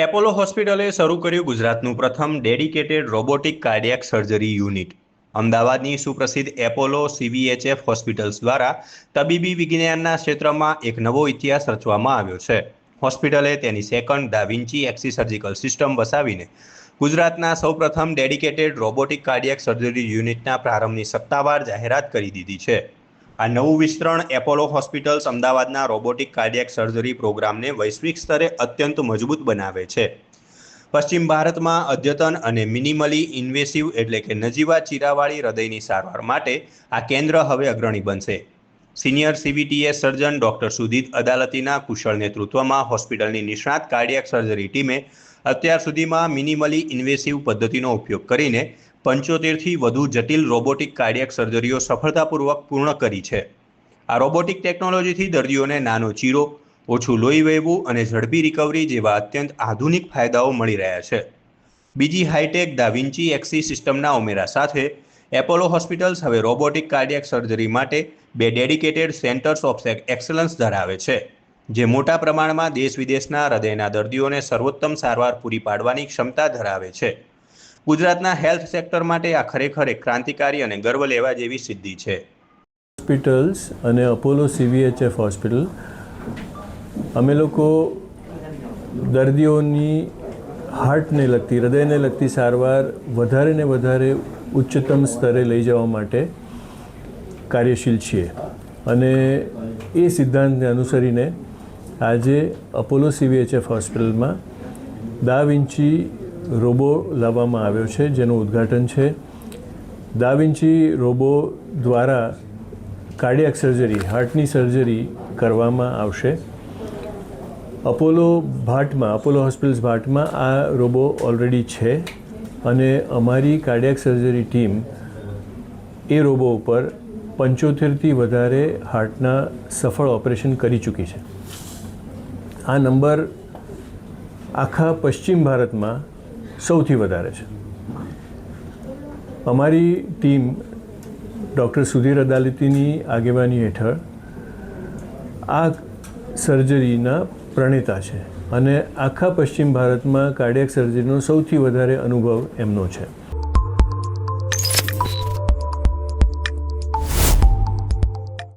Apollo હોસ્પિટલે શરૂ કર્યું ગુજરાતનું પ્રથમ dedicated robotic cardiac surgery unit. અમદાવાદની સુપ્રસિદ્ધ એપોલો CVHF હોસ્પિટલ્સ દ્વારા તબીબી વિજ્ઞાનના ક્ષેત્રમાં એક નવો ઇતિહાસ રચવામાં આવ્યો છે. હોસ્પિટલે તેની સેકન્ડ દા વિન્ચી એક્સી સર્જિકલ સિસ્ટમ વસાવીને ગુજરાતના સૌપ્રથમ ડેડિકેટેડ રોબોટિક કાર્ડિયાક સર્જરી યુનિટના પ્રારંભની સત્તાવાર જાહેરાત કરી દીધી છે. આ નવું વિસ્તરણ એપોલો હોસ્પિટલ્સ અમદાવાદના રોબોટિક કાર્ડિયાક સર્જરી પ્રોગ્રામને વૈશ્વિક સ્તરે અત્યંત મજબૂત બનાવે છે. પશ્ચિમ ભારતમાં અદ્યતન અને મિનિમલી ઇન્વેસિવ એટલે કે નજીવા ચીરાવાળી હૃદયની સારવાર માટે આ કેન્દ્ર હવે અગ્રણી બનશે. Senior CVTS surgeon doctor Sudip અદાલતીના કુશળ નેતૃત્વમાં હોસ્પિટલની નિષ્ણાત કાર્ડિયાક સર્જરી ટીમે અત્યાર સુધીમાં મિનિમલી ઇન્વેસિવ પદ્ધતિનો ઉપયોગ કરીને 75થી વધુ જટિલ રોબોટિક કાર્ડિયાક સર્જરીઓ સફળતાપૂર્વક પૂર્ણ કરી છે. આ રોબોટિક ટેકનોલોજીથી દર્દીઓને નાનો ચીરો, ઓછું લોહી વહેવું અને ઝડપી રિકવરી જેવા અત્યંત આધુનિક ફાયદાઓ મળી રહ્યા છે. બીજી હાઈટેક દા વિન્ચી એક્સી સિસ્ટમના ઉમેરા સાથે એપોલો હોસ્પિટલ્સ હવે રોબોટિક કાર્ડિયાક સર્જરી માટે 2 ડેડિકેટેડ સેન્ટર્સ ઓફ એક્સલન્સ ધરાવે છે, જે મોટા પ્રમાણમાં દેશ-વિદેશના હૃદયના દર્દીઓને સર્વોત્તમ સારવાર પૂરી પાડવાની ક્ષમતા ધરાવે છે. ગુજરાતના હેલ્થ સેક્ટર માટે આ ખરેખર એક ક્રાંતિકારી અને ગર્વ લેવા જેવી સિદ્ધિ છે. હોસ્પિટલ્સ અને અપોલો CVHF હોસ્પિટલ અમે લોકો દર્દીઓની હાર્ટને લગતી, હૃદયને લગતી સારવાર વધારે ને વધારે ઉચ્ચતમ સ્તરે લઈ જવા માટે કાર્યશીલ છીએ અને એ સિદ્ધાંતને અનુસરીને આજે અપોલો CVHF હોસ્પિટલમાં દા વિન્ચી રોબો લાવવામાં આવ્યો છે, જેનું ઉદ્ઘાટન છે. દા વિન્ચી રોબો દ્વારા કાર્ડિયાક સર્જરી, હાર્ટની સર્જરી કરવામાં આવશે. અપોલો હોસ્પિટલ્સ ભાટમાં આ રોબો ઓલરેડી છે અને અમારી કાર્ડિયાક સર્જરી ટીમ એ રોબો ઉપર 75થી વધારે હાર્ટના સફળ ઓપરેશન કરી ચૂકી છે. આ નંબર આખા પશ્ચિમ ભારતમાં સૌથી વધારે છે. અમારી ટીમ ડૉક્ટર સુધીર અદાલતીની આગેવાની હેઠળ આ સર્જરીના પ્રણેતા છે અને આખા પશ્ચિમ ભારતમાં કાર્ડિયાક સર્જરીનો સૌથી વધારે અનુભવ એમનો છે.